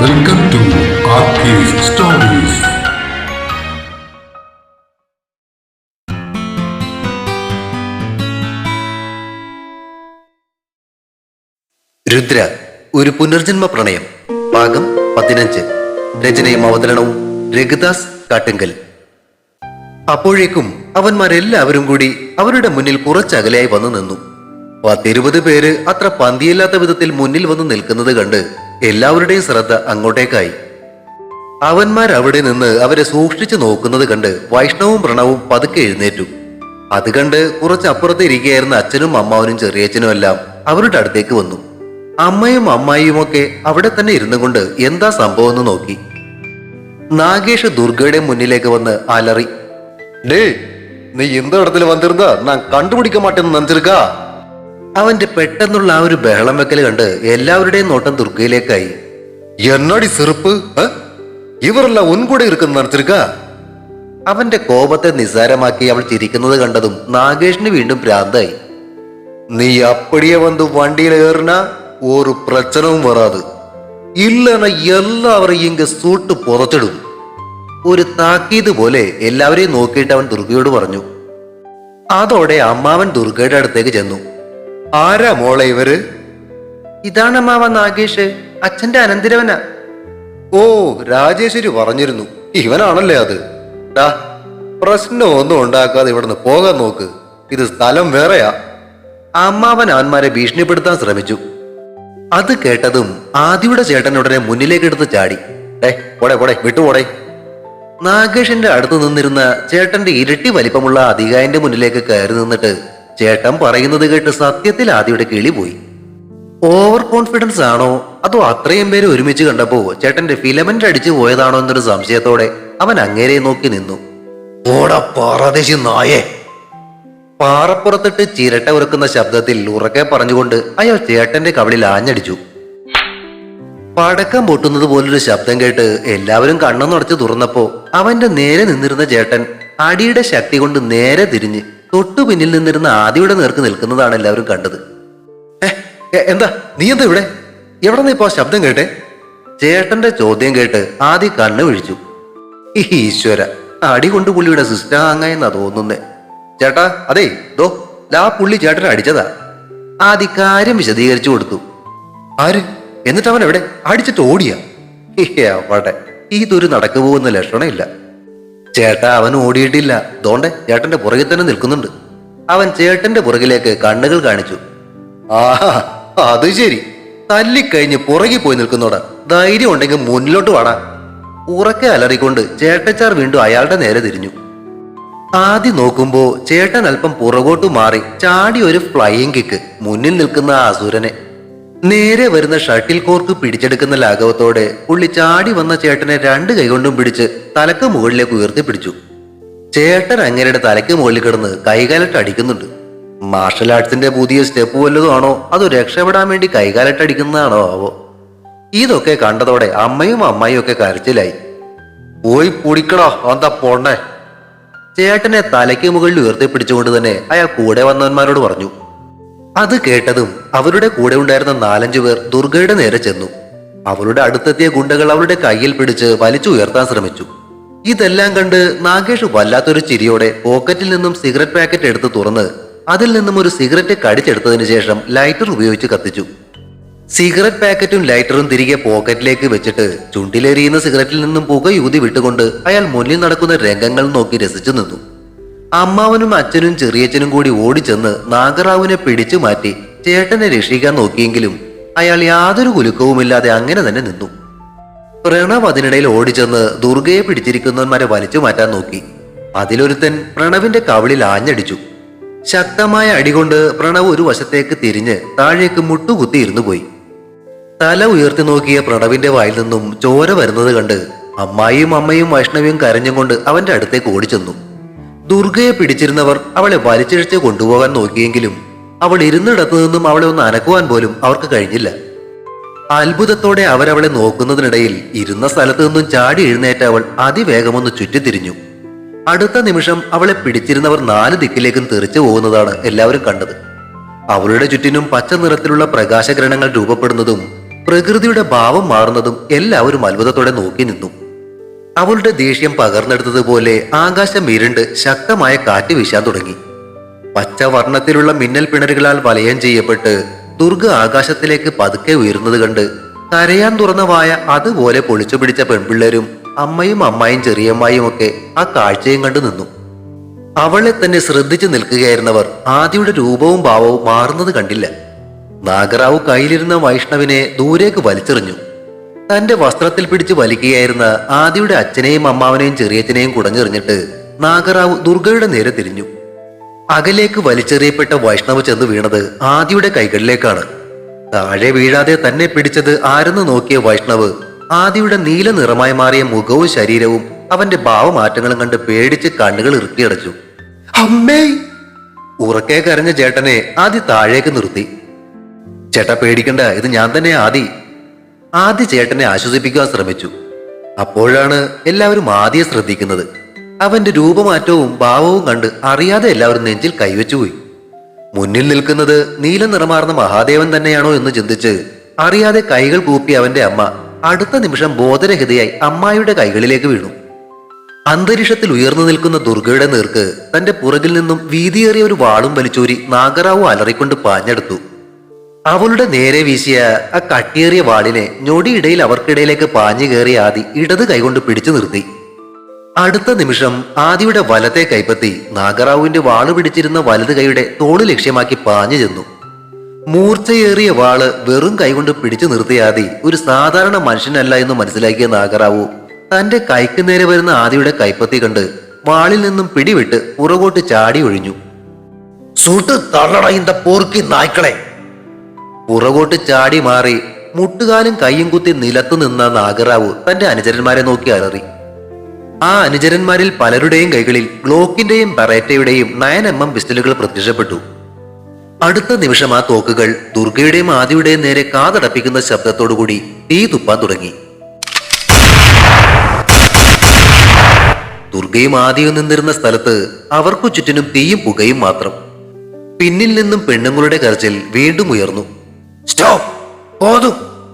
Welcome to RK's Stories. Rudra ഒരു പുനർജന്മ പ്രണയം ഭാഗം 15. രചനയും അവതരണവും രഘുദാസ് കാട്ടുങ്കൽ. അപ്പോഴേക്കും അവന്മാരെല്ലാവരും കൂടി അവരുടെ മുന്നിൽ കുറച്ചകലെയായി വന്നു നിന്നു. 10-20 പേര് അത്ര പന്തിയില്ലാത്ത വിധത്തിൽ മുന്നിൽ വന്ന് നിൽക്കുന്നത് കണ്ട് എല്ലാവരുടെയും ശ്രദ്ധ അങ്ങോട്ടേക്കായി. അവന്മാർ അവിടെ നിന്ന് അവരെ സൂക്ഷിച്ചു നോക്കുന്നത് കണ്ട് വൈഷ്ണവും പ്രണവും പതുക്കെ എഴുന്നേറ്റു. അത് കണ്ട് കുറച്ചപ്പുറത്ത് ഇരിക്കുകയായിരുന്ന അച്ഛനും അമ്മാവനും ചെറിയച്ഛനും എല്ലാം അവരുടെ അടുത്തേക്ക് വന്നു. അമ്മയും അമ്മായിയുമൊക്കെ അവിടെ തന്നെ ഇരുന്നു കൊണ്ട് എന്താ സംഭവം എന്ന് നോക്കി. നാഗേഷ് ദുർഗയുടെ മുന്നിലേക്ക് വന്ന് അലറി, ഡേ നീ എന്ത ഇടത്തിൽ വന്നിരുന്ന ഞാൻ കണ്ടുപിടിക്ക മാറ്റേന്ന് നനച്ചിരിക്ക. അവന്റെ പെട്ടെന്നുള്ള ആ ഒരു ബഹളം വെക്കല് കണ്ട് എല്ലാവരുടെയും നോട്ടം ദുർഗയിലേക്കായി. എന്നടി ചെറുപ്പ്, ഇവരെല്ലാം ഉൻകൂടെ ഇരിക്കുന്ന നനച്ചിരിക്ക. അവന്റെ കോപത്തെ നിസ്സാരമാക്കി അവൾ ചിരിക്കുന്നത് കണ്ടതും നാഗേഷിന് വീണ്ടും ഭ്രാന്തായി. നീ അപ്പടിയെ വന്ന് വണ്ടിയിൽ ഏറിന ഒരു പ്രശ്നവും വരാത്, ഇല്ലന എല്ലാവരെയും ഇങ്ങ സൂട്ട് പുറത്തിടും. ഒരു താക്കീത് പോലെ എല്ലാവരെയും നോക്കിയിട്ട് അവൻ ദുർഗയോട് പറഞ്ഞു. അതോടെ അമ്മാവൻ ദുർഗയുടെ അടുത്തേക്ക് ചെന്നു. ആരാ മോളെ ഇവര്? ഇതാണ് അമ്മാവ നാഗേഷ്, അച്ഛന്റെ അനന്തിരവനാ. ഓ, രാജേശ്വരി പറഞ്ഞിരുന്നു ഇവനാണല്ലേ അത്. പ്രശ്നം ഒന്നും ഉണ്ടാക്കാതെ ഇവിടുന്ന് പോകാൻ നോക്ക്, ഇത് സ്ഥലം വേറെയാ. അമ്മാവൻ അവന്മാരെ ഭീഷണിപ്പെടുത്താൻ ശ്രമിച്ചു. അത് കേട്ടതും ആദിയുടെ ചേട്ടൻ ഉടനെ മുന്നിലേക്ക് എടുത്ത് ചാടി. പോടെ പോടെ വിട്ടുപോടെ. നാഗേഷിന്റെ അടുത്ത് നിന്നിരുന്ന ചേട്ടന്റെ ഇരട്ടി വലിപ്പമുള്ള അധികായന്റെ മുന്നിലേക്ക് കയറി നിന്നിട്ട് ചേട്ടൻ പറയുന്നത് കേട്ട് സത്യത്തിൽ ആദിയുടെ കിളി പോയി. ഓവർ കോൺഫിഡൻസ് ആണോ അതോ അത്രയും പേര് ഒരുമിച്ച് കണ്ടപ്പോ ചേട്ടന്റെ ഫിലമെന്റ് അടിച്ചു പോയതാണോ എന്നൊരു സംശയത്തോടെ അവൻ അങ്ങേരെ നോക്കി നിന്നു. ഓടാ പാറാദേശി നായേ. പാറപ്പുറത്തിട്ട് ചിരട്ട ഉറക്കുന്ന ശബ്ദത്തിൽ ഉറക്കെ പറഞ്ഞുകൊണ്ട് അയാൾ ചേട്ടന്റെ കവിളിൽ ആഞ്ഞടിച്ചു. പടക്കം പൊട്ടുന്നത് പോലൊരു ശബ്ദം കേട്ട് എല്ലാവരും കണ്ണും നടച്ച് തുറന്നപ്പോ അവന്റെ നേരെ നിന്നിരുന്ന ചേട്ടൻ അടിയുടെ ശക്തി കൊണ്ട് നേരെ തിരിഞ്ഞ് തൊട്ടു പിന്നിൽ നിന്നിരുന്ന ആദിയുടെ നേർക്ക് നിൽക്കുന്നതാണ് എല്ലാവരും കണ്ടത്. എന്താ നീ എന്താ ഇവിടെ? എവിടെ നിന്ന് ഇപ്പോ ശബ്ദം കേട്ടെ? ചേട്ടന്റെ ചോദ്യം കേട്ട് ആദി കണ്ണു വിഴിച്ചു. ഈശ്വര, അടി കൊണ്ട് പുള്ളിയുടെ സിസ്റ്റം അങ്ങയെന്നാ തോന്നുന്നേ. ചേട്ടാ അതെ ദോ ലാ പുള്ളി ചേട്ടനെ അടിച്ചതാ. ആദി കാര്യം വിശദീകരിച്ചു കൊടുത്തു. ആര്? എന്നിട്ട് അവൻ എവിടെ? അടിച്ചിട്ട് ഓടിയാ? അവിടെ ഇതൊരു നടക്കു പോകുന്ന ലക്ഷണമില്ല ചേട്ടാ. അവൻ ഓടിയിട്ടില്ല, ദോണ്ടെ ചേട്ടന്റെ പുറകിൽ തന്നെ നിൽക്കുന്നുണ്ട്. അവൻ ചേട്ടന്റെ പുറകിലേക്ക് കണ്ണുകൾ കാണിച്ചു. ആഹാ, അത് ശരി, തല്ലിക്കഴിഞ്ഞ് പുറകിൽ പോയി നിൽക്കുന്നോടാ. ധൈര്യം ഉണ്ടെങ്കിൽ മുന്നിലോട്ട് വാടാ. ഉറക്കെ അലറിക്കൊണ്ട് ചേട്ടച്ചാർ വീണ്ടും അയാളുടെ നേരെ തിരിഞ്ഞു. ആദ്യം നോക്കുമ്പോ ചേട്ടൻ അല്പം പുറകോട്ട് മാറി ചാടി ഒരു ഫ്ലൈയിങ് കിക്ക് മുന്നിൽ നിൽക്കുന്ന ആ അസുരനെ. നേരെ വരുന്ന ഷട്ടിൽ കോർക്ക് പിടിച്ചെടുക്കുന്ന ലാഘവത്തോടെ പുള്ളി ചാടി വന്ന ചേട്ടനെ 2 കൈകൊണ്ടും പിടിച്ച് തലക്ക് മുകളിലേക്ക് ഉയർത്തിപ്പിടിച്ചു. ചേട്ടൻ അങ്ങേരുടെ തലയ്ക്ക് മുകളിൽ കിടന്ന് കൈകാലിട്ട് അടിക്കുന്നുണ്ട്. മാർഷൽ ആർട്സിന്റെ പുതിയ സ്റ്റെപ്പ് വല്ലതും ആണോ അതോ രക്ഷപ്പെടാൻ വേണ്ടി കൈകാലിട്ട് അടിക്കുന്നതാണോ ആവോ? ഇതൊക്കെ കണ്ടതോടെ അമ്മയും അമ്മായിയും ഒക്കെ കരച്ചിലായി. പോയി പൊടിക്കണോ എന്താ പോണ്ടേ? ചേട്ടനെ തലയ്ക്ക് മുകളിൽ ഉയർത്തിപ്പിടിച്ചുകൊണ്ട് തന്നെ അയാൾ കൂടെ വന്നവന്മാരോട് പറഞ്ഞു. അത് കേട്ടതും അവരുടെ കൂടെ ഉണ്ടായിരുന്ന 4-5 പേർ ദുർഗയുടെ നേരെ ചെന്നു. അവരുടെ അടുത്തെത്തിയ ഗുണ്ടകൾ അവരുടെ കയ്യിൽ പിടിച്ച് വലിച്ചു ഉയർത്താൻ ശ്രമിച്ചു. ഇതെല്ലാം കണ്ട് നാഗേഷ് വല്ലാത്തൊരു ചിരിയോടെ പോക്കറ്റിൽ നിന്നും സിഗരറ്റ് പാക്കറ്റ് എടുത്ത് തുറന്ന് അതിൽ നിന്നും ഒരു സിഗരറ്റ് കടിച്ചെടുത്തതിന് ശേഷം ലൈറ്റർ ഉപയോഗിച്ച് കത്തിച്ചു. സിഗരറ്റ് പാക്കറ്റും ലൈറ്ററും തിരികെ പോക്കറ്റിലേക്ക് വെച്ചിട്ട് ചുണ്ടിലെറിയുന്ന സിഗരറ്റിൽ നിന്നും പുകയൂതി വിട്ടുകൊണ്ട് അയാൾ മുന്നിൽ നടക്കുന്ന രംഗങ്ങൾ നോക്കി രസിച്ചു നിന്നു. അമ്മാവനും അച്ഛനും ചെറിയച്ഛനും കൂടി ഓടിച്ചെന്ന് നാഗറാവുവിനെ പിടിച്ചു മാറ്റി ചേട്ടനെ രക്ഷിക്കാൻ നോക്കിയെങ്കിലും അയാൾ യാതൊരു കുലുക്കവുമില്ലാതെ അങ്ങനെ തന്നെ നിന്നു. പ്രണവ് അതിനിടയിൽ ഓടിച്ചെന്ന് ദുർഗയെ പിടിച്ചിരിക്കുന്നവന്മാരെ വലിച്ചു മാറ്റാൻ നോക്കി. അതിലൊരുത്തൻ പ്രണവിന്റെ കവിളിൽ ആഞ്ഞടിച്ചു. ശക്തമായ അടികൊണ്ട് പ്രണവ് ഒരു വശത്തേക്ക് തിരിഞ്ഞ് താഴേക്ക് മുട്ടുകുത്തി ഇരുന്നു പോയി. തല ഉയർത്തി നോക്കിയ പ്രണവിന്റെ വായിൽ നിന്നും ചോര വരുന്നത് കണ്ട് അമ്മായിയും അമ്മയും വൈഷ്ണവിയും കരഞ്ഞും കൊണ്ട് അവന്റെ അടുത്തേക്ക് ഓടിച്ചെന്നു. ദുർഗയെ പിടിച്ചിരുന്നവർ അവളെ വലിച്ചിഴച്ച് കൊണ്ടുപോകാൻ നോക്കിയെങ്കിലും അവൾ ഇരുന്നിടത്തു നിന്നും അവളെ ഒന്ന് അനക്കുവാൻ പോലും അവർക്ക് കഴിഞ്ഞില്ല. അത്ഭുതത്തോടെ അവരവളെ നോക്കുന്നതിനിടയിൽ ഇരുന്ന സ്ഥലത്തു നിന്നും ചാടി എഴുന്നേറ്റ അവൾ അതിവേഗമൊന്ന് ചുറ്റിത്തിരിഞ്ഞു. അടുത്ത നിമിഷം അവളെ പിടിച്ചിരുന്നവർ 4 ദിക്കിലേക്കും തെറിച്ചു പോകുന്നതാണ് എല്ലാവരും കണ്ടത്. അവളുടെ ചുറ്റിനും പച്ച നിറത്തിലുള്ള പ്രകാശകിരണങ്ങൾ രൂപപ്പെടുന്നതും പ്രകൃതിയുടെ ഭാവം മാറുന്നതും എല്ലാവരും അത്ഭുതത്തോടെ നോക്കി നിന്നു. അവളുടെ ദേഷ്യം പകർന്നെടുത്തതുപോലെ ആകാശം ഇരുണ്ട് ശക്തമായ കാറ്റ് വീശാൻ തുടങ്ങി. പച്ചവർണ്ണത്തിലുള്ള മിന്നൽ പിണരുകളാൽ വലയം ചെയ്യപ്പെട്ട് ദുർഗ ആകാശത്തിലേക്ക് പതുക്കെ ഉയരുന്നത് കണ്ട് കരയാൻ തുറന്ന വായ അതുപോലെ പൊളിച്ചു പിടിച്ച പെൺപിള്ളേരും അമ്മയും അമ്മായും ചെറിയമ്മായും ഒക്കെ ആ കാഴ്ചയും കണ്ടു നിന്നു. അവളെ തന്നെ ശ്രദ്ധിച്ചു നിൽക്കുകയായിരുന്നവർ ആദിയുടെ രൂപവും ഭാവവും മാറുന്നത് കണ്ടില്ല. നാഗറാവു കയ്യിലിരുന്ന വൈഷ്ണവിനെ ദൂരേക്ക് വലിച്ചെറിഞ്ഞു. തന്റെ വസ്ത്രത്തിൽ പിടിച്ച് വലിക്കുകയായിരുന്ന ആദിയുടെ അച്ഛനെയും അമ്മാവനെയും ചെറിയച്ഛനെയും കുടഞ്ഞെറിഞ്ഞിട്ട് നാഗറാവു ദുർഗയുടെ നേരെ തിരിഞ്ഞു. അകലേക്ക് വലിച്ചെറിയപ്പെട്ട വൈഷ്ണവ് ചെന്ന് വീണത് ആദിയുടെ കൈകളിലേക്കാണ്. താഴെ വീഴാതെ തന്നെ പിടിച്ചത് ആരെന്ന് നോക്കിയ വൈഷ്ണവ് ആദിയുടെ നീല നിറമായി മാറിയ മുഖവും ശരീരവും അവന്റെ ഭാവമാറ്റങ്ങളും കണ്ട് പേടിച്ച് കണ്ണുകൾ ഇറുക്കിയടച്ചു. അമ്മേ! ഉറക്കെ കരഞ്ഞ ചേട്ടനെ ആദി താഴേക്ക് നിർത്തി. ചേട്ടാ പേടിക്കണ്ട, ഇത് ഞാൻ തന്നെ ആദി ചേട്ടനെ ആശ്വസിപ്പിക്കാൻ ശ്രമിച്ചു. അപ്പോഴാണ് എല്ലാവരും ആദിയെ ശ്രദ്ധിക്കുന്നത്. അവന്റെ രൂപമാറ്റവും ഭാവവും കണ്ട് അറിയാതെ എല്ലാവരും നെഞ്ചിൽ കൈവച്ചുപോയി. മുന്നിൽ നിൽക്കുന്നത് നീല നിറമാർന്ന മഹാദേവൻ തന്നെയാണോ എന്ന് ചിന്തിച്ച് അറിയാതെ കൈകൾ കൂപ്പി അവന്റെ അമ്മ അടുത്ത നിമിഷം ബോധരഹിതയായി അമ്മായിയുടെ കൈകളിലേക്ക് വീണു. അന്തരീക്ഷത്തിൽ ഉയർന്നു നിൽക്കുന്ന ദുർഗയുടെ നേർക്ക് തന്റെ പുറകിൽ നിന്നും വീതിയേറിയ ഒരു വാളും വലിച്ചൂരി നാഗറാവു അലറിക്കൊണ്ട് പാഞ്ഞെടുത്തു. അവളുടെ നേരെ വീശിയ ആ കട്ടിയേറിയ വാളിനെ ഞൊടിയിടയിൽ അവർക്കിടയിലേക്ക് പാഞ്ഞു കയറിയ ആദി ഇടത് കൈകൊണ്ട് പിടിച്ചു നിർത്തി. അടുത്ത നിമിഷം ആദിയുടെ വലത്തെ കൈപ്പത്തി നാഗറാവുവിന്റെ വാള് പിടിച്ചിരുന്ന വലത് കൈയുടെ തോള് ലക്ഷ്യമാക്കി പാഞ്ഞു ചെന്നു. മൂർച്ചയേറിയ വാള് വെറും കൈകൊണ്ട് പിടിച്ചു നിർത്തിയ ആദി ഒരു സാധാരണ മനുഷ്യനല്ല എന്ന് മനസ്സിലാക്കിയ നാഗറാവു തന്റെ കൈക്ക് നേരെ വരുന്ന ആദിയുടെ കൈപ്പത്തി കണ്ട് വാളിൽ നിന്നും പിടിവിട്ട് പുറകോട്ട് ചാടി ഒഴിഞ്ഞു. സുട്ട് തള്ളടയുന്ന പോർക്കി നായ്ക്കളെ! പുറകോട്ട് ചാടി മാറി മുട്ടുകാലും കൈയും കുത്തി നിലത്തു നിന്ന നാഗറാവു തന്റെ അനുചരന്മാരെ നോക്കി അലറി. ആ അനുചരന്മാരിൽ പലരുടെയും കൈകളിൽ ഗ്ലോക്കിന്റെയും ബറേറ്റയുടെയും 9mm പിസ്റ്റലുകൾ പ്രത്യക്ഷപ്പെട്ടു. അടുത്ത നിമിഷം ആ തോക്കുകൾ ദുർഗയുടെയും ആദിയുടെയും നേരെ കാതടപ്പിക്കുന്ന ശബ്ദത്തോടുകൂടി തീ തുപ്പാൻ തുടങ്ങി. ദുർഗയും ആദിയും നിന്നിരുന്ന സ്ഥലത്ത് അവർക്കു ചുറ്റിനും തീയും പുകയും മാത്രം. പിന്നിൽ നിന്നും പെണ്ണുങ്ങളുടെ കരച്ചിൽ വീണ്ടും ഉയർന്നു. സ്റ്റോപ്പ്!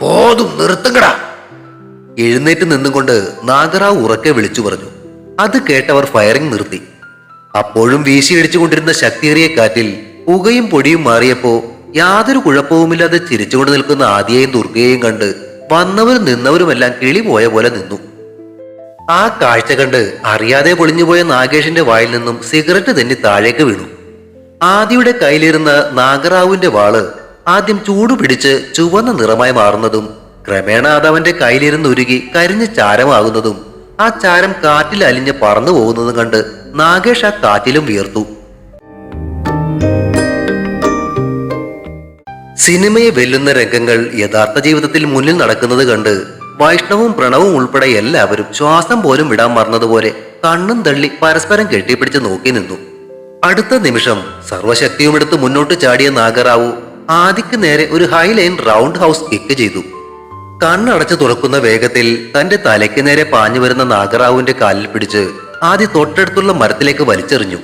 പോതും നിർത്തുകടാ! എഴുന്നേറ്റ് നിന്നുകൊണ്ട് നാഗറാവ് ഉറക്കെ വിളിച്ചു പറഞ്ഞു. അത് കേട്ടവർ ഫയറിംഗ് നിർത്തി. അപ്പോഴും വീശിയടിച്ചുകൊണ്ടിരുന്ന ശക്തിയേറിയ കാറ്റിൽ പുകയും പൊടിയും മാറിയപ്പോ യാതൊരു കുഴപ്പവുമില്ലാതെ ചിരിച്ചുകൊണ്ട് നിൽക്കുന്ന ആദിയെയും ദുർഗയെയും കണ്ട് വന്നവരും നിന്നവരുമെല്ലാം കിളി പോയ പോലെ നിന്നു. ആ കാഴ്ച കണ്ട് അറിയാതെ പൊളിഞ്ഞുപോയ നാഗേഷിന്റെ വായിൽ നിന്നും സിഗരറ്റ് തന്നെ താഴേക്ക് വീണു. ആദിയുടെ കയ്യിലിരുന്ന നാഗറാവുവിന്റെ വാള് ആദ്യം ചൂടുപിടിച്ച് ചുവന്ന നിറമായി മാറുന്നതും ക്രമേണ അതവന്റെ കയ്യിലിരുന്ന് ഉരുകി കരിഞ്ഞ് ചാരമാകുന്നതും ആ ചാരം കാറ്റിൽ അലിഞ്ഞ് പറന്നു പോകുന്നതും കണ്ട് നാഗേഷ് ആ കാറ്റിലും വിയർത്തു. സിനിമയെ വെല്ലുന്ന രംഗങ്ങൾ യഥാർത്ഥ ജീവിതത്തിൽ മുന്നിൽ നടക്കുന്നത് കണ്ട് വൈഷ്ണവും പ്രണവും ഉൾപ്പെടെ എല്ലാവരും ശ്വാസം പോലും വിടാൻ മറന്നതുപോലെ കണ്ണും തള്ളി പരസ്പരം കെട്ടിപ്പിടിച്ച് നോക്കി നിന്നു. അടുത്ത നിമിഷം സർവശക്തിയുമെടുത്ത് മുന്നോട്ട് ചാടിയ നാഗറാവു ആദിക്ക് നേരെ ഒരു ഹൈലൈൻ റൗണ്ട് ഹൗസ് കിക്ക് ചെയ്തു. കണ്ണടച്ച് തുറക്കുന്ന വേഗത്തിൽ തന്റെ തലയ്ക്ക് നേരെ പാഞ്ഞു വരുന്ന നാഗറാവുവിന്റെ കാലിൽ പിടിച്ച് ആദി തൊട്ടടുത്തുള്ള മരത്തിലേക്ക് വലിച്ചെറിഞ്ഞു.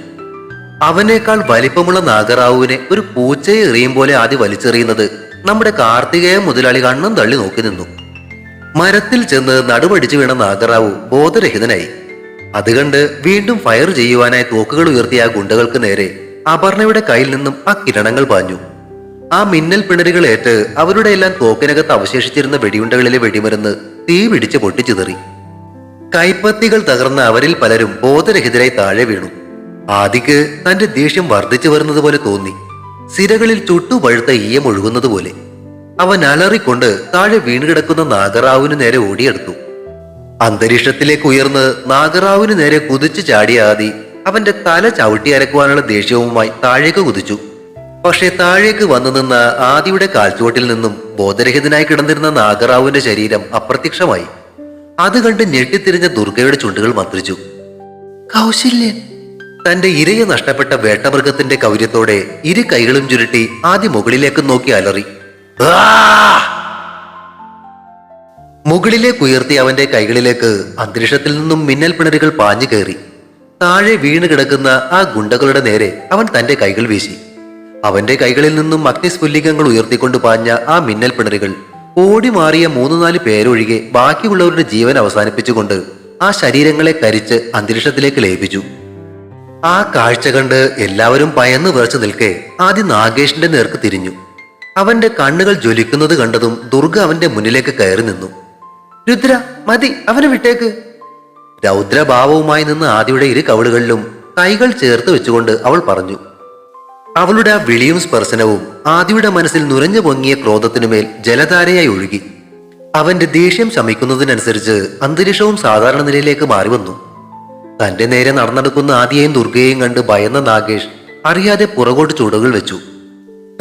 അവനേക്കാൾ വലിപ്പമുള്ള നാഗറാവുവിനെ ഒരു പൂച്ചയെ എറിയും പോലെ ആദി വലിച്ചെറിയുന്നത് നമ്മുടെ കാർത്തികേയ മുതലാളി കണ്ണും തള്ളി നോക്കി നിന്നു. മരത്തിൽ ചെന്ന് നടുപടിച്ചു വീണ നാഗറാവു ബോധരഹിതനായി. അത് കണ്ട് വീണ്ടും ഫയർ ചെയ്യുവാനായി തോക്കുകൾ ഉയർത്തിയ ആ ഗുണ്ടകൾക്ക് നേരെ അപർണയുടെ കയ്യിൽ നിന്നും ആ കിരണങ്ങൾ പാഞ്ഞു. ആ മിന്നൽ പിണരുകൾ ഏറ്റ് അവരുടെ എല്ലാം തോക്കിനകത്ത് അവശേഷിച്ചിരുന്ന വെടിയുണ്ടകളിലെ വെടിമരുന്ന് തീ പിടിച്ച് പൊട്ടിച്ചിതറി. കൈപ്പത്തികൾ തകർന്ന അവരിൽ പലരും ബോധരഹിതരായി താഴെ വീണു. ആദിക്ക് തന്റെ ദേഷ്യം വർദ്ധിച്ചു വരുന്നത് പോലെ തോന്നി. സിരകളിൽ ചുട്ടുപഴുത്ത ഈയം ഒഴുകുന്നത് പോലെ അവൻ അലറിക്കൊണ്ട് താഴെ വീണുകിടക്കുന്ന നാഗറാവുവിന് നേരെ ഓടിയെടുത്തു. അന്തരീക്ഷത്തിലേക്ക് ഉയർന്ന് നാഗറാവുവിന് നേരെ കുതിച്ചു ചാടിയ ആദി അവന്റെ തല ചവിട്ടി അരക്കുവാനുള്ള ദേഷ്യവുമായി താഴേക്ക് കുതിച്ചു. പക്ഷെ താഴേക്ക് വന്നു നിന്ന ആദിയുടെ കാൽച്ചുവട്ടിൽ നിന്നും ബോധരഹിതനായി കിടന്നിരുന്ന നാഗറാവുവിന്റെ ശരീരം അപ്രത്യക്ഷമായി. അത് കണ്ട് ഞെട്ടിത്തിരിഞ്ഞ ദുർഗയുടെ ചുണ്ടുകൾ മന്ത്രിച്ചു. കൗശല്യൻ! തന്റെ ഇരയെ നഷ്ടപ്പെട്ട വേട്ടമൃഗത്തിന്റെ കൗര്യത്തോടെ ഇരു കൈകളും ചുരുട്ടി ആദ്യ മുകളിലേക്ക് നോക്കി അലറി. മുകളിലേക്ക് ഉയർത്തി അവന്റെ കൈകളിലേക്ക് അന്തരീക്ഷത്തിൽ നിന്നും മിന്നൽ പിണരുകൾ പാഞ്ഞു കയറി. താഴെ വീണ് കിടക്കുന്ന ആ ഗുണ്ടകളുടെ നേരെ അവൻ തന്റെ കൈകൾ വീശി. അവന്റെ കൈകളിൽ നിന്നും അഗ്നിസ്ഫുല്ലിംഗങ്ങൾ ഉയർത്തിക്കൊണ്ട് പാഞ്ഞ ആ മിന്നൽ പിണരുകൾ ഓടി മാറിയ 3-4 പേരൊഴികെ ബാക്കിയുള്ളവരുടെ ജീവൻ അവസാനിപ്പിച്ചുകൊണ്ട് ആ ശരീരങ്ങളെ കരിച്ച് അന്തരീക്ഷത്തിലേക്ക് ലയിപ്പിച്ചു. ആ കാഴ്ച കണ്ട് എല്ലാവരും ഭയന്ന് വിറച്ചു നിൽക്കെ ആദ്യം നാഗേഷിന്റെ നേർക്ക് തിരിഞ്ഞു. അവന്റെ കണ്ണുകൾ ജ്വലിക്കുന്നത് കണ്ടതും ദുർഗ അവന്റെ മുന്നിലേക്ക് കയറി നിന്നു. രുദ്ര, മതി, അവനെ വിട്ടേക്ക്. രൗദ്രഭാവവുമായി നിന്ന് ആദിയുടെ ഇരു കവിളുകളിലും കൈകൾ ചേർത്ത് വെച്ചുകൊണ്ട് അവൾ പറഞ്ഞു. അവളുടെ ആ വിളിയും സ്പർശനവും ആദിയുടെ മനസ്സിൽ നുരഞ്ഞു പൊങ്ങിയ ക്രോധത്തിനുമേൽ ജലധാരയായി ഒഴുകി. അവന്റെ ദേഷ്യം ശമിക്കുന്നതിനനുസരിച്ച് അന്തരീക്ഷവും സാധാരണ നിലയിലേക്ക് മാറി വന്നു. തന്റെ നേരെ നടന്നെടുക്കുന്ന ആദിയെയും ദുർഗയെയും കണ്ട് ഭയന്ന നാഗേഷ് അറിയാതെ പുറകോട്ട് ചുവടുകൾ വെച്ചു.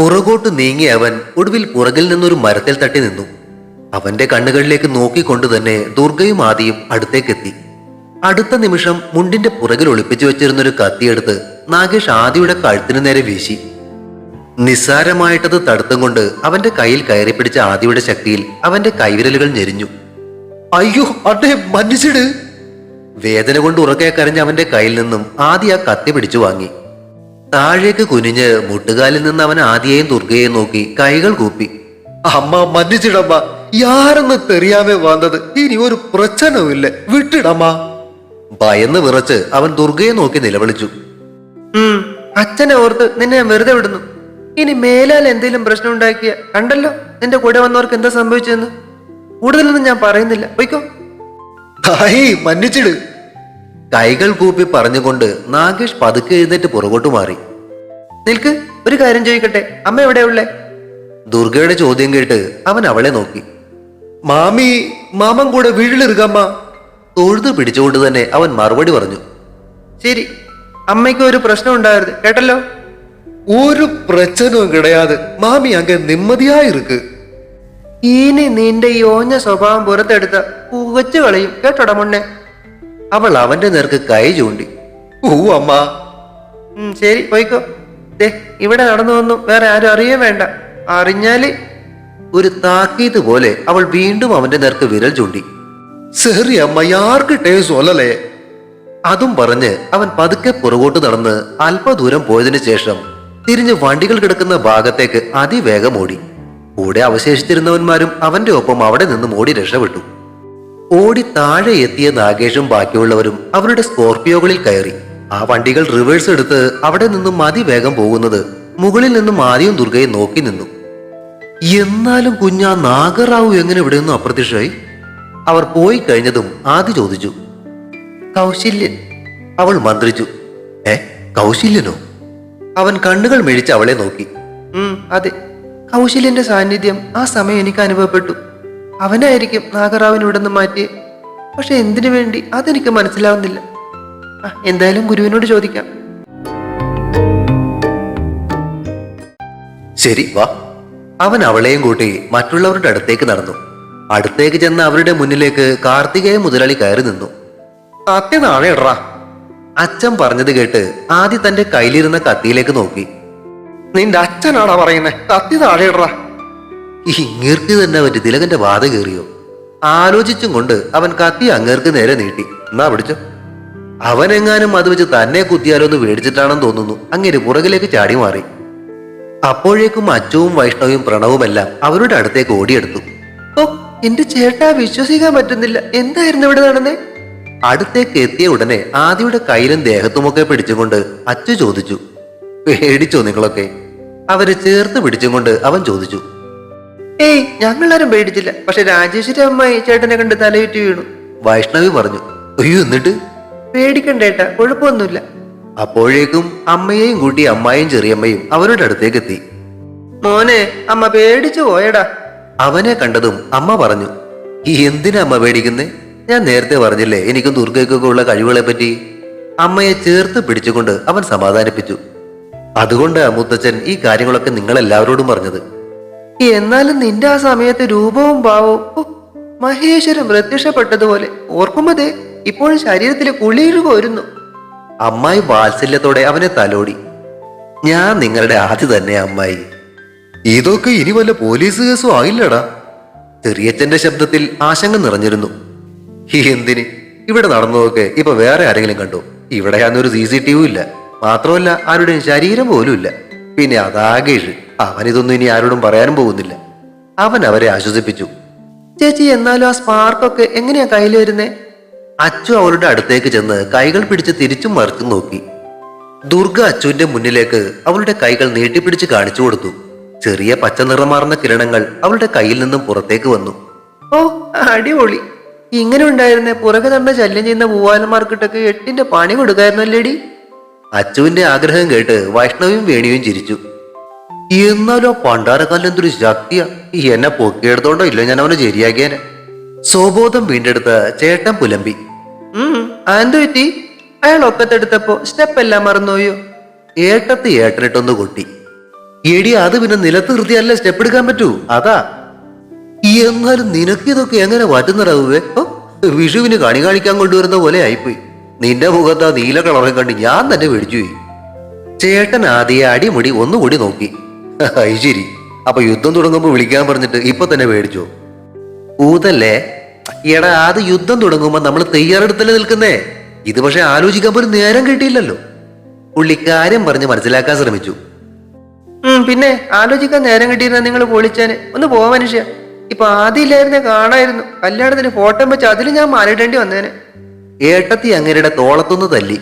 പുറകോട്ട് നീങ്ങിയ അവൻ ഒടുവിൽ പുറകിൽ നിന്നൊരു മരത്തിൽ തട്ടി നിന്നു. അവന്റെ കണ്ണുകളിലേക്ക് നോക്കിക്കൊണ്ട് തന്നെ ദുർഗയും ആദിയും അടുത്തേക്കെത്തി. അടുത്ത നിമിഷം മുണ്ടിന്റെ പുറകിൽ ഒളിപ്പിച്ചു വെച്ചിരുന്നൊരു കത്തിയെടുത്ത് നാഗേഷ് ആദിയുടെ കഴുത്തിനു നേരെ വീശി. നിസ്സാരമായിട്ടത് തടുത്തും കൊണ്ട് അവന്റെ കയ്യിൽ കയറി പിടിച്ച ആദിയുടെ ശക്തിയിൽ അവന്റെ കൈവിരലുകൾ ഞെരിഞ്ഞു. അയ്യോ, അതെ, മന്നിച്ചിട്! വേദന കൊണ്ട് ഉറക്കെ കരഞ്ഞ അവന്റെ കയ്യിൽ നിന്നും ആദി ആ കത്തി പിടിച്ചു വാങ്ങി. താഴേക്ക് കുനിഞ്ഞ് മുട്ടുകാലിൽ നിന്ന് അവൻ ആദിയെയും ദുർഗയെയും നോക്കി കൈകൾ കൂപ്പി. അമ്മ, മന്നിച്ചിടമ്മ, യാരെന്ന് തെറിയാമേ വന്നത്, ഇനി ഒരു പ്രശ്നവുമില്ല, വിട്ടിടമ്മ. ഭയന്ന് വിറച്ച് അവൻ ദുർഗയെ നോക്കി നിലവിളിച്ചു. അച്ഛനെ ഓർത്ത് നിന്നെ ഞാൻ വെറുതെ വിടുന്നു. ഇനി മേലാൽ എന്തെങ്കിലും പ്രശ്നം ഉണ്ടാക്കിയ കണ്ടല്ലോ നിന്റെ കൂടെ വന്നവർക്ക് എന്താ സംഭവിച്ചെന്ന്. കൂടുതലൊന്നും ഞാൻ പറയുന്നില്ല, പോയിക്കോ. മന്നിച്ചിട്! കൈകൾ കൂപ്പി പറഞ്ഞുകൊണ്ട് നാഗേഷ് പതുക്കെ എഴുന്നേറ്റ് പുറകോട്ട് മാറി. നിൽക്ക്, ഒരു കാര്യം ചോദിക്കട്ടെ, അമ്മ എവിടെയുള്ളേ? ദുർഗയുടെ ചോദ്യം കേട്ട് അവൻ അവളെ നോക്കി. മാമി, മാമൻ കൂടെ വീട്ടിലിരുക്കമ്മ. തൊഴുതു പിടിച്ചുകൊണ്ട് തന്നെ അവൻ മറുപടി പറഞ്ഞു. ശരി, അമ്മയ്ക്ക് ഒരു പ്രശ്നം ഉണ്ടായിരുന്നു കേട്ടല്ലോ. ഒരു പ്രശ്നവും കിടയാതെ മാമി അങ്ങ് നിമ്മതിയായിருக்கு. ഇനി നിന്റെ ഈ ഓഞ്ഞ സ്വഭാവം പുറത്തെടുത്ത പുകച്ചു കളയും കേട്ടോടാ മുന്നേ. അവൾ അവന്റെ നേർക്ക് കൈ ചൂണ്ടി. അമ്മ. ശരി, പോയിക്കോ. ദേ, ഇവിടെ നടന്നു വന്നു വേറെ ആരും അറിയേ വേണ്ട. അറിഞ്ഞാല്. ഒരു താക്കീത് പോലെ അവൾ വീണ്ടും അവന്റെ നേർക്ക് വിരൽ ചൂണ്ടി. ശരി അമ്മ, യാർക്കിട്ടേ സൊല്ലലേ. അതും പറഞ്ഞ് അവൻ പതുക്കെ പുറകോട്ട് നടന്ന് അല്പദൂരം പോയതിനു ശേഷം തിരിഞ്ഞ് വണ്ടികൾ കിടക്കുന്ന ഭാഗത്തേക്ക് അതിവേഗം ഓടി. കൂടെ അവശേഷിച്ചിരുന്നവന്മാരും അവന്റെ ഒപ്പം അവിടെ നിന്നും ഓടി രക്ഷപ്പെട്ടു. ഓടി താഴെ എത്തിയ നാഗേഷും ബാക്കിയുള്ളവരും അവരുടെ സ്കോർപിയോകളിൽ കയറി. ആ വണ്ടികൾ റിവേഴ്സ് എടുത്ത് അവിടെ നിന്നും അതിവേഗം പോകുന്നത് മുകളിൽ നിന്നും ആദ്യം ദുർഗയെ നോക്കി നിന്നു. എന്നാലും കുഞ്ഞാ നാഗറാവു എങ്ങനെ ഇവിടെ നിന്നും അപ്രത്യക്ഷമായി? അവർ പോയി കഴിഞ്ഞതും ആദ്യ ചോദിച്ചു. കൗശല്യൻ, അവൾ മന്ത്രിച്ചു. കൗശല്യനോ? അവൻ കണ്ണുകൾ മെഴിച്ച് അവളെ നോക്കി. അതെ, കൗശല്യന്റെ സാന്നിധ്യം ആ സമയം എനിക്ക് അനുഭവപ്പെട്ടു. അവനായിരിക്കും നാഗറാവിന് ഇവിടെ നിന്ന് മാറ്റിയേ. പക്ഷെ എന്തിനു വേണ്ടി അതെനിക്ക് മനസ്സിലാവുന്നില്ല. എന്തായാലും ഗുരുവിനോട് ചോദിക്കാം. ശരി, വാ. അവൻ അവളെയും കൂട്ടി മറ്റുള്ളവരുടെ അടുത്തേക്ക് നടന്നു. അടുത്തേക്ക് ചെന്ന അവരുടെ മുന്നിലേക്ക് കാർത്തികേയ മുതലാളി കയറി നിന്നു. കത്തി നാളെ ഇടറാ. അച്ഛൻ പറഞ്ഞത് കേട്ട് ആദ്യം തന്റെ കയ്യിലിരുന്ന കത്തിയിലേക്ക് നോക്കി. നിന്റെ അച്ഛനാടാ പറയുന്നേ, കത്തി താഴെ ഇടറാ. ഇങ്ങേർക്ക് തന്നെ പറ്റി തിലകന്റെ ബാധ കയറിയോ? ആലോചിച്ചും കൊണ്ട് അവൻ കത്തി അങ്ങേർക്ക് നേരെ നീട്ടി. എന്നാ പിടിച്ചോ. അവനെങ്ങാനും അത് വെച്ച് തന്നെ കുത്തിയാലോ എന്ന് പേടിച്ചിട്ടാണെന്ന് തോന്നുന്നു അങ്ങേര് പുറകിലേക്ക് ചാടി മാറി. അപ്പോഴേക്കും അച്ചുവും വൈഷ്ണവും പ്രണവുമെല്ലാം അവരുടെ അടുത്തേക്ക് ഓടിയെടുത്തു. ഓ, എന്റെ ചേട്ടാ, വിശ്വസിക്കാൻ പറ്റുന്നില്ല. എന്തായിരുന്നു ഇവിടെ നടന്നേ? അടുത്തേക്ക് എത്തിയ ഉടനെ ആദിയുടെ കയ്യിലും ദേഹത്തുമൊക്കെ പിടിച്ചുകൊണ്ട് അച്ചു ചോദിച്ചു. പേടിച്ചോ നിങ്ങളൊക്കെ? അവരെ ചേർത്ത് പിടിച്ചുകൊണ്ട് അവൻ ചോദിച്ചു. ഏയ്, ഞങ്ങളാരും പേടിച്ചില്ല. പക്ഷെ രാജേശ്വരി അമ്മായി ചേട്ടനെ കണ്ട് തലയുറ്റി വീണു. വൈഷ്ണവി പറഞ്ഞു. അയ്യോ, എന്നിട്ട്? പേടിക്കണ്ടേട്ടാ, കുഴപ്പമൊന്നുമില്ല. അപ്പോഴേക്കും അമ്മയെയും കൂട്ടി അമ്മായും ചെറിയമ്മയും അവരുടെ അടുത്തേക്ക് എത്തി. മോനെ, അമ്മ പേടിച്ചു പോയടാ. അവനെ കണ്ടതും അമ്മ പറഞ്ഞു. എന്തിനാ അമ്മ പേടിക്കുന്നേ? ഞാൻ നേരത്തെ പറഞ്ഞില്ലേ എനിക്കും ദുർഗയ്ക്കൊക്കെ ഉള്ള കഴിവുകളെ പറ്റി. അമ്മയെ ചേർത്ത് പിടിച്ചുകൊണ്ട് അവൻ സമാധാനിപ്പിച്ചു. അതുകൊണ്ട് മുത്തച്ഛൻ ഈ കാര്യങ്ങളൊക്കെ നിങ്ങളെല്ലാവരോടും പറഞ്ഞത്. എന്നാലും നിന്റെ ആ സമയത്ത് രൂപവും ഭാവവും മഹേശ്വരൻ പ്രത്യക്ഷപ്പെട്ടതുപോലെ ഓർക്കുമ്പോതേ ഇപ്പോഴും ശരീരത്തിലെ കുളിര് പോരുന്നു. അമ്മായി വാത്സല്യത്തോടെ അവനെ തലോടി. ഞാൻ നിങ്ങളുടെ ആദ്യ തന്നെ അമ്മായി. ഇതൊക്കെ ഇനി വല്ല പോലീസ് കേസും ആയില്ലടാ. ചെറിയച്ഛന്റെ ശബ്ദത്തിൽ ആശങ്ക നിറഞ്ഞിരുന്നു. എന്തിന്? ഇവിടെ നടന്നതൊക്കെ ഇപ്പൊ വേറെ ആരെങ്കിലും കണ്ടോ? ഇവിടെ അന്നൊരു CCTV ഇല്ല. മാത്രമല്ല ആരുടെയും ശരീരം പോലും ഇല്ല. പിന്നെ അതാകേഷ്, അവനിതൊന്നും ഇനി ആരോടും പറയാനും പോകുന്നില്ല. അവൻ അവരെ ആശ്വസിപ്പിച്ചു. ചേച്ചി, എന്നാലും ആ സ്പാർക്കൊക്കെ എങ്ങനെയാ കയ്യിൽ വരുന്നേ? അച്ചു അവളുടെ അടുത്തേക്ക് ചെന്ന് കൈകൾ പിടിച്ച് തിരിച്ചും മറിച്ചും നോക്കി. ദുർഗ അച്ചുവിന്റെ മുന്നിലേക്ക് അവളുടെ കൈകൾ നീട്ടിപ്പിടിച്ച് കാണിച്ചു കൊടുത്തു. ചെറിയ പച്ച നിറമാർന്ന കിരണങ്ങൾ അവളുടെ കയ്യിൽ നിന്നും പുറത്തേക്ക് വന്നു. ഓ, അടിപൊളി! ഇങ്ങനെ ഉണ്ടായിരുന്നേ പുറകെ തന്നെ ശല്യം ചെയ്യുന്ന പൂവാലന്മാർക്കിട്ടൊക്കെ 8ന്റെ പണി കൊടുക്കായിരുന്നല്ലേടി. അച്ചുവിന്റെ ആഗ്രഹം കേട്ട് വൈഷ്ണവിയും വേണിയും ചിരിച്ചു. എന്നാലും ആ പണ്ടാരക്കാലിൽ എന്തൊരു ശക്തിയാ! എന്നെ പൊക്കിയെടുത്തോണ്ടോ ഇല്ല ഞാൻ അവനെ ശരിയാക്കിയാനെ. സ്വബോധം വീണ്ടെടുത്ത ചേട്ടൻ പുലമ്പി. അതെന്തു പറ്റി? അയാൾ ഒക്കത്തെടുത്തപ്പോ സ്റ്റെപ്പ് എല്ലാം മറന്നുപോയോ? ഏട്ടത്ത് ഏട്ടനിട്ടൊന്ന് കൊട്ടി. എടി, അത് പിന്നെ നിലത്ത് നിർത്തിയല്ലേ സ്റ്റെപ്പ് എടുക്കാൻ പറ്റൂ, അതാ. എന്നാലും നിനക്ക് ഇതൊക്കെ എങ്ങനെ പറ്റുന്നതാവേ? വിഷുവിന് കണി കാണിക്കാൻ കൊണ്ടുവരുന്ന പോലെ ആയിപ്പോയി. നിന്റെ മുഖത്ത് ആ നീല കളറെ കണ്ട് ഞാൻ തന്നെ മേടിച്ചുപോയി. ചേട്ടൻ ആദ്യ അടിമുടി ഒന്നുകൂടി നോക്കി. ശരി, അപ്പൊ യുദ്ധം തുടങ്ങുമ്പോ വിളിക്കാൻ പറഞ്ഞിട്ട് ഇപ്പൊ തന്നെ മേടിച്ചോ? ഊതല്ലേ എടാ, അത് യുദ്ധം തുടങ്ങുമ്പോ നമ്മൾ തയ്യാറെടുത്തല്ലേ നിൽക്കുന്നേ. ഇത് പക്ഷെ ആലോചിക്കാൻ പോലും നേരം കിട്ടിയില്ലല്ലോ. പുള്ളിക്കാര്യം പറഞ്ഞ് മനസ്സിലാക്കാൻ ശ്രമിച്ചു. പിന്നെ ആലോചിക്കാൻ നേരം കിട്ടിയിരുന്ന നിങ്ങൾ പൊളിച്ചാന് ഒന്ന് പോവാ മനുഷ്യ. ഇപ്പൊ ആദ്യമില്ലായിരുന്നെ കാണായിരുന്നു. കല്യാണത്തിന് ഫോട്ടോ വെച്ച് അതിൽ ഞാൻ മാറിയിടേണ്ടി വന്നേനെ. ഏട്ടത്തി അങ്ങരുടെ തോളത്തൊന്ന് തല്ലി.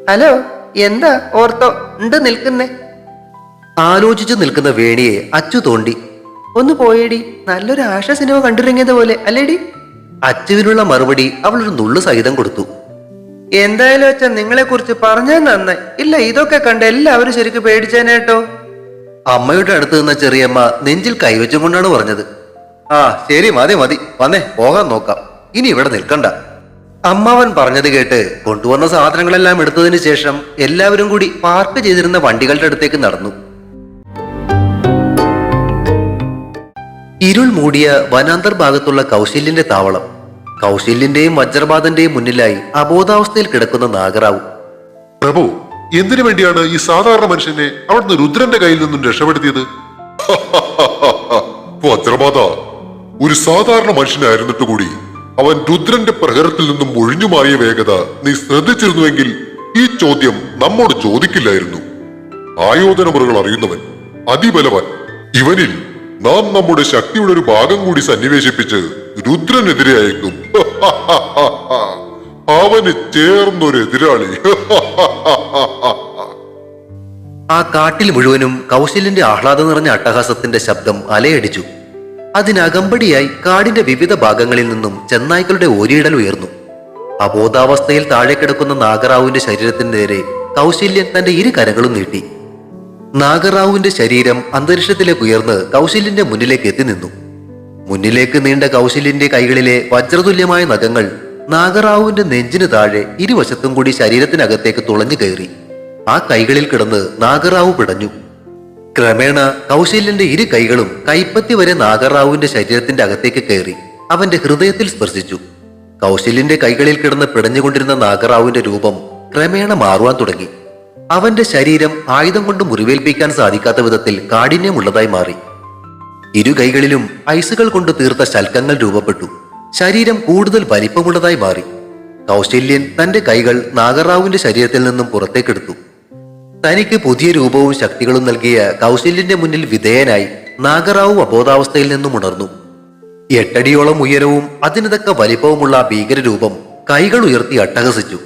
ഹലോ, എന്താ ഓർത്തോ ഉണ്ട് നിൽക്കുന്നേ? ആലോചിച്ചു നിൽക്കുന്ന വേണിയെ അച്ചു തോണ്ടി. ഒന്ന് പോയേടി, നല്ലൊരു ആശ സിനിമ കണ്ടിറങ്ങിയത് പോലെ അല്ലേടി? അച്ചുവിനുള്ള മറുപടി അവളൊരു നുള്ളു സഹിതം കൊടുത്തു. എന്തായാലും അച്ഛൻ നിങ്ങളെ കുറിച്ച് പറഞ്ഞാൽ നന്നായി. ഇല്ല, ഇതൊക്കെ കണ്ട് എല്ലാവരും ശരിക്കും പേടിച്ചേനേട്ടോ. അമ്മയുടെ അടുത്ത് നിന്ന ചെറിയമ്മ നെഞ്ചിൽ കൈവച്ചും കൊണ്ടാണ് പറഞ്ഞത്. ആ ശരി, മതി മതി, വന്നേ പോകാൻ നോക്കാം, ഇനി ഇവിടെ നിൽക്കണ്ട. അമ്മാവൻ പറഞ്ഞത് കേട്ട് കൊണ്ടുവന്ന സാധനങ്ങളെല്ലാം എടുത്തതിന് ശേഷം എല്ലാവരും കൂടി പാർക്ക് ചെയ്തിരുന്ന വണ്ടികളുടെ അടുത്തേക്ക് നടന്നു. ഇരുൾ മൂടിയ വനാന്തർ ഭാഗത്തുള്ള കൗശല്യന്റെ താവളം. കൗശല്യന്റെയും വജ്രപാതന്റെയും മുന്നിലായി അബോധാവസ്ഥയിൽ കിടക്കുന്ന നാഗറാവു. പ്രഭു, എന്തിനു വേണ്ടിയാണ് ഈ സാധാരണ മനുഷ്യനെ അവിടുന്ന് രുദ്രന്റെ കയ്യിൽ നിന്നും രക്ഷപ്പെടുത്തിയത്? വജ്രപാത ഒരു സാധാരണ മനുഷ്യനായിരുന്നിട്ട് കൂടി അവൻ രുദ്രന്റെ പ്രഹരത്തിൽ നിന്നും ഒഴിഞ്ഞു മാറിയ വേഗത നീ ശ്രദ്ധിച്ചിരുന്നുവെങ്കിൽ ഈ ചോദ്യം നമ്മോട് ചോദിക്കില്ലായിരുന്നു. ആയോധന മുറകൾ അറിയുന്നവൻ, അതിബലവൻ. ഇവനിൽ നാം നമ്മുടെ ശക്തിയുടെ ഒരു ഭാഗം കൂടി സന്നിവേശിപ്പിച്ച് രുദ്രനെതിരെ അയക്കും. അവന് ചേർന്നൊരു എതിരാളി. ആ കാട്ടിൽ മുഴുവനും കൗശല്യന്റെ ആഹ്ലാദം നിറഞ്ഞ അട്ടഹാസത്തിന്റെ ശബ്ദം അലയടിച്ചു. അതിനകമ്പടിയായി കാടിന്റെ വിവിധ ഭാഗങ്ങളിൽ നിന്നും ചെന്നായ്ക്കളുടെ ഓരിയിടൽ ഉയർന്നു. അബോധാവസ്ഥയിൽ താഴെ കിടക്കുന്ന നാഗറാവുവിന്റെ ശരീരത്തിന് നേരെ കൗശല്യൻ തന്റെ ഇരു കരങ്ങളും നീട്ടി. നാഗറാവുവിന്റെ ശരീരം അന്തരീക്ഷത്തിലേക്ക് ഉയർന്ന് കൗശല്യന്റെ മുന്നിലേക്ക് എത്തി നിന്നു. മുന്നിലേക്ക് നീണ്ട കൗശല്യന്റെ കൈകളിലെ വജ്രതുല്യമായ നഖങ്ങൾ നാഗറാവുവിന്റെ നെഞ്ചിന് താഴെ ഇരുവശത്തും കൂടി ശരീരത്തിനകത്തേക്ക് തുളഞ്ഞു കയറി. ആ കൈകളിൽ കിടന്ന് നാഗറാവു പിടഞ്ഞു. ക്രമേണ കൗശല്യന്റെ ഇരു കൈകളും കൈപ്പത്തി വരെ നാഗറാവുവിന്റെ ശരീരത്തിന്റെ അകത്തേക്ക് കയറി അവന്റെ ഹൃദയത്തിൽ സ്പർശിച്ചു. കൗശല്യന്റെ കൈകളിൽ കിടന്ന് പിടഞ്ഞുകൊണ്ടിരുന്ന നാഗറാവുവിന്റെ രൂപം ക്രമേണ മാറുവാൻ തുടങ്ങി. അവന്റെ ശരീരം ആയുധം കൊണ്ട് മുറിവേൽപ്പിക്കാൻ സാധിക്കാത്ത വിധത്തിൽ കാഠിന്യമുള്ളതായി മാറി. ഇരു കൈകളിലും ഐസുകൾ കൊണ്ട് തീർത്ത ശൽക്കങ്ങൾ രൂപപ്പെട്ടു. ശരീരം കൂടുതൽ വലിപ്പമുള്ളതായി മാറി. കൗശല്യൻ തന്റെ കൈകൾ നാഗറാവുവിന്റെ ശരീരത്തിൽ നിന്നും പുറത്തേക്കെടുത്തു. തനിക്ക് പുതിയ രൂപവും ശക്തികളും നൽകിയ കൗശല്യന്റെ മുന്നിൽ വിധേയനായി നാഗറാവു അബോധാവസ്ഥയിൽ നിന്നും ഉണർന്നു. 8 അടിയോളം ഉയരവും അതിന് തക്ക വലിപ്പവുമുള്ള ആ ഭീകരരൂപം കൈകൾ ഉയർത്തി അട്ടഹസിച്ചു.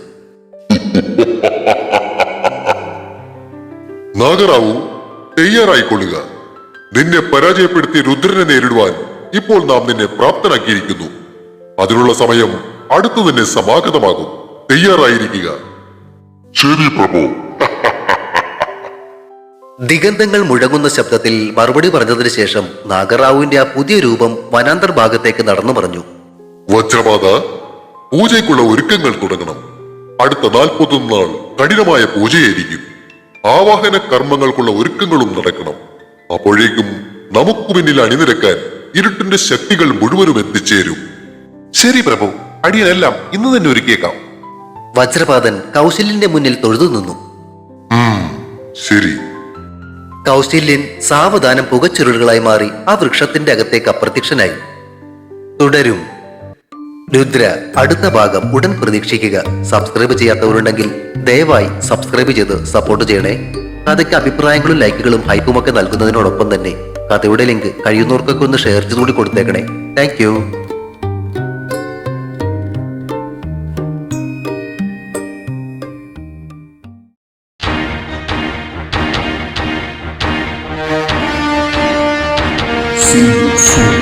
നാഗറാവു, തയ്യാറായിക്കൊള്ളുക. നിന്നെ പരാജയപ്പെടുത്തി രുദ്രനെ നേരിടുവാൻ ഇപ്പോൾ നാം നിന്നെ പ്രാപ്തനാക്കിയിരിക്കുന്നു. അതിനുള്ള സമയം അടുത്തു തന്നെ സമാഗതമാകും. തയ്യാറായിരിക്കുക. ശരി പ്രഭു. ദിഗന്ധങ്ങൾ മുഴങ്ങുന്ന ശബ്ദത്തിൽ മറുപടി പറഞ്ഞതിന് ശേഷം നാഗറാവുവിന്റെ ആ പുതിയ രൂപം വനാന്തർ ഭാഗത്തേക്ക് നടന്നു പറഞ്ഞു. വജ്രപാത, പൂജയ്ക്കുള്ള ഒരുക്കങ്ങൾ തുടങ്ങണം. അടുത്ത 41 നാൾ കഠിനമായ പൂജയായിരിക്കും. ആവാഹന കർമ്മങ്ങൾക്കുള്ള ഒരുക്കങ്ങളും നടക്കണം. അപ്പോഴേക്കും നമുക്ക് പിന്നിൽ അണിനിരക്കാൻ ഇരുട്ടിന്റെ ശക്തികൾ മുഴുവനും എത്തിച്ചേരും. ശരി പ്രഭു, അടിയനെല്ലാം ഇന്ന് തന്നെ ഒരുക്കിയേക്കാം. വജ്രപാതൻ കൗശല്യന്റെ മുന്നിൽ തൊഴുതു നിന്നു. ശരി. കൗശല്യൻ സാവധാനം പുകച്ചുരുളുകളായി മാറി ആ വൃക്ഷത്തിന്റെ അകത്തേക്ക് അപ്രത്യക്ഷനായി. തുടരും. രുദ്ര അടുത്ത ഭാഗം ഉടൻ പ്രതീക്ഷിക്കുക. സബ്സ്ക്രൈബ് ചെയ്യാത്തവരുണ്ടെങ്കിൽ ദയവായി സബ്സ്ക്രൈബ് ചെയ്ത് സപ്പോർട്ട് ചെയ്യണേ. കഥയ്ക്ക് അഭിപ്രായങ്ങളും ലൈക്കുകളും ഹൈപ്പും ഒക്കെ നൽകുന്നതിനോടൊപ്പം തന്നെ കഥയുടെ ലിങ്ക് കഴിയുന്നവർക്കൊക്കെ ഒന്ന് ഷെയർ ചെയ്തുകൂടി കൊടുത്തേക്കണേ. Thank See you soon.